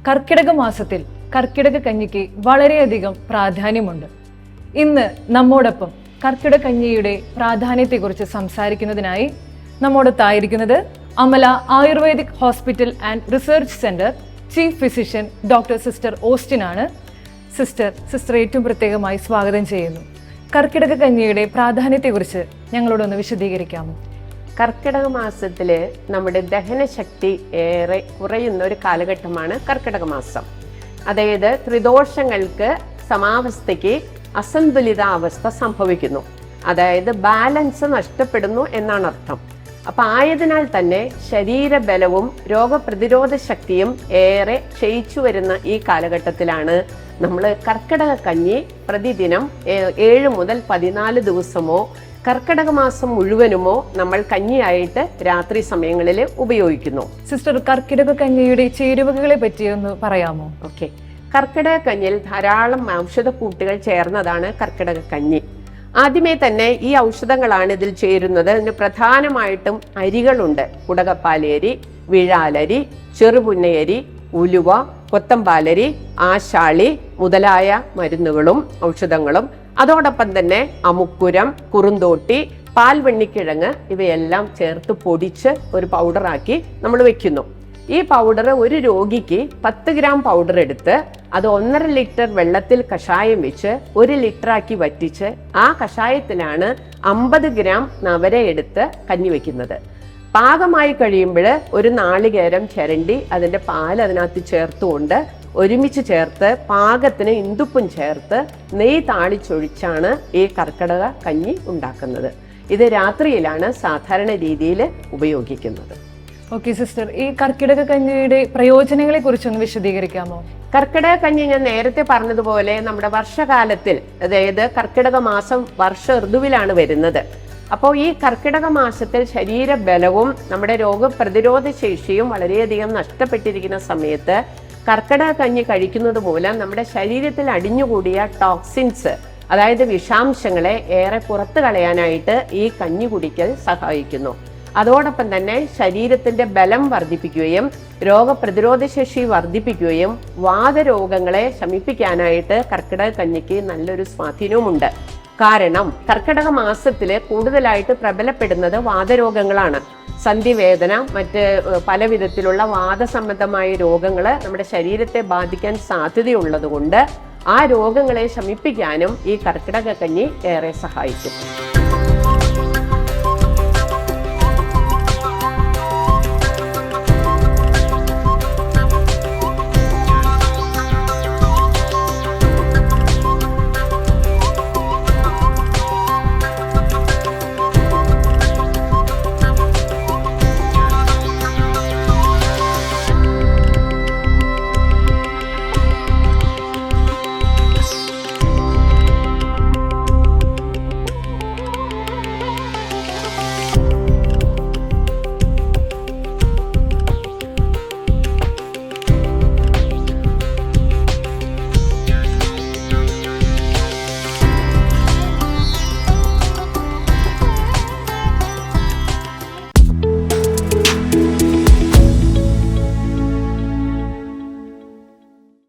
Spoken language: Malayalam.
കർക്കിടക മാസത്തിൽ കർക്കിടക കഞ്ഞിക്ക് വളരെയധികം പ്രാധാന്യമുണ്ട്. ഇന്ന് നമ്മോടൊപ്പം കർക്കിടക കഞ്ഞിയുടെ പ്രാധാന്യത്തെക്കുറിച്ച് സംസാരിക്കുന്നതിനായി നമ്മോടൊത്തായിരിക്കുന്നത് Amala ayurvedic hospital and research center chief physician doctor sister Austin ആണ്. സിസ്റ്റർ ഏറ്റവും പ്രത്യേകമായി സ്വാഗതം ചെയ്യുന്നു. കർക്കിടക കഞ്ഞിയുടെ പ്രാധാന്യത്തെക്കുറിച്ച് ഞങ്ങളോടൊന്ന് വിശദീകരിക്കാമോ? കർക്കിടക മാസത്തിൽ നമ്മുടെ ദഹനശക്തി ഏറെ കുറയുന്ന ഒരു കാലഘട്ടമാണ് കർക്കിടക മാസം. അതായത് ത്രിദോഷങ്ങൾക്ക് സമാവസ്ഥയ്ക്ക് അസന്തുലിതാവസ്ഥ സംഭവിക്കുന്നു. അതായത് ബാലൻസ് നഷ്ടപ്പെടുന്നു എന്നാണ് അർത്ഥം. അപ്പം ആയതിനാൽ തന്നെ ശരീരബലവും രോഗപ്രതിരോധ ശക്തിയും ഏറെ ക്ഷയിച്ചു വരുന്ന ഈ കാലഘട്ടത്തിലാണ് നമ്മൾ കർക്കിടക കഞ്ഞി പ്രതിദിനം 7 മുതൽ 14 ദിവസമോ കർക്കിടക മാസം മുഴുവനുമോ നമ്മൾ കഞ്ഞിയായിട്ട് രാത്രി സമയങ്ങളിൽ ഉപയോഗിക്കുന്നു. സിസ്റ്റർ, കർക്കിടക കഞ്ഞിയുടെ ചേരുവകളെ പറ്റി ഒന്ന് പറയാമോ? ഓക്കെ. കർക്കിടക കഞ്ഞിൽ ധാരാളം ഔഷധക്കൂട്ടുകൾ ചേർന്നതാണ് കർക്കിടക കഞ്ഞി. ആദ്യമേ തന്നെ ഈ ഔഷധങ്ങളാണ് ഇതിൽ ചേരുന്നത്. ഇതിന് പ്രധാനമായിട്ടും അരികളുണ്ട്. കുടകപ്പാലരി, വിഴാലരി, ചെറുപുന്നയരി, ഉലുവ, കൊത്തമ്പാലരി, ആശാളി മുതലായ മരുന്നുകളും ഔഷധങ്ങളും, അതോടൊപ്പം തന്നെ അമുക്കുരം, കുറുന്തോട്ടി, പാൽവെണ്ണിക്കിഴങ്ങ് ഇവയെല്ലാം ചേർത്ത് പൊടിച്ച് ഒരു പൗഡറാക്കി നമ്മൾ വെക്കുന്നു. ഈ പൗഡർ ഒരു രോഗിക്ക് 10 ഗ്രാം പൗഡർ എടുത്ത് അത് 1.5 ലിറ്റർ വെള്ളത്തിൽ കഷായം വെച്ച് 1 ലിറ്ററാക്കി വറ്റിച്ച് ആ കഷായത്തിലാണ് 50 ഗ്രാം നവര എടുത്ത് കഞ്ഞി വെക്കുന്നത്. പാകമായി കഴിയുമ്പോൾ ഒരു നാളികേരം ചിരണ്ടി അതിൻ്റെ പാൽ അതിനകത്ത് ചേർത്തുകൊണ്ട് ഒരുമിച്ച് ചേർത്ത് പാകത്തിന് ഇന്ദുപ്പും ചേർത്ത് നെയ്യ് താളിച്ചൊഴിച്ചാണ് ഈ കർക്കിടക കഞ്ഞി ഉണ്ടാക്കുന്നത്. ഇത് രാത്രിയിലാണ് സാധാരണ രീതിയിൽ ഉപയോഗിക്കുന്നത്. ഓക്കെ സിസ്റ്റർ, ഈ കർക്കിടക കഞ്ഞിയുടെ പ്രയോജനങ്ങളെ കുറിച്ചൊന്ന് വിശദീകരിക്കാമോ? കർക്കിടക കഞ്ഞി ഞാൻ നേരത്തെ പറഞ്ഞതുപോലെ നമ്മുടെ വർഷകാലത്തിൽ, അതായത് കർക്കിടക മാസം വർഷ ഋതുവിലാണ് വരുന്നത്. അപ്പോൾ ഈ കർക്കിടക മാസത്തിൽ ശരീരബലവും നമ്മുടെ രോഗപ്രതിരോധ ശേഷിയും വളരെയധികം നഷ്ടപ്പെട്ടിരിക്കുന്ന സമയത്ത് കർക്കിടക കഞ്ഞി കഴിക്കുന്നത് മൂലം നമ്മുടെ ശരീരത്തിൽ അടിഞ്ഞുകൂടിയ ടോക്സിൻസ്, അതായത് വിഷാംശങ്ങളെ ഏറെ പുറത്തു കളയാനായിട്ട് ഈ കഞ്ഞി കുടിക്കൽ സഹായിക്കുന്നു. അതോടൊപ്പം തന്നെ ശരീരത്തിന്റെ ബലം വർദ്ധിപ്പിക്കുകയും രോഗപ്രതിരോധ ശേഷി വർദ്ധിപ്പിക്കുകയും വാതരോഗങ്ങളെ ശമിപ്പിക്കാനായിട്ട് കർക്കിടക കഞ്ഞിക്ക് നല്ലൊരു സ്വാധീനവുമുണ്ട്. കാരണം കർക്കിടക മാസത്തിൽ കൂടുതലായിട്ട് പ്രബലപ്പെടുന്നത് വാതരോഗങ്ങളാണ്. സന്ധിവേദന, മറ്റ് പല വിധത്തിലുള്ള വാദസംബന്ധമായ രോഗങ്ങൾ നമ്മുടെ ശരീരത്തെ ബാധിക്കാൻ സാധ്യതയുള്ളത് കൊണ്ട് ആ രോഗങ്ങളെ ശമിപ്പിക്കാനും ഈ കർക്കിടക കഞ്ഞി ഏറെ സഹായിക്കും.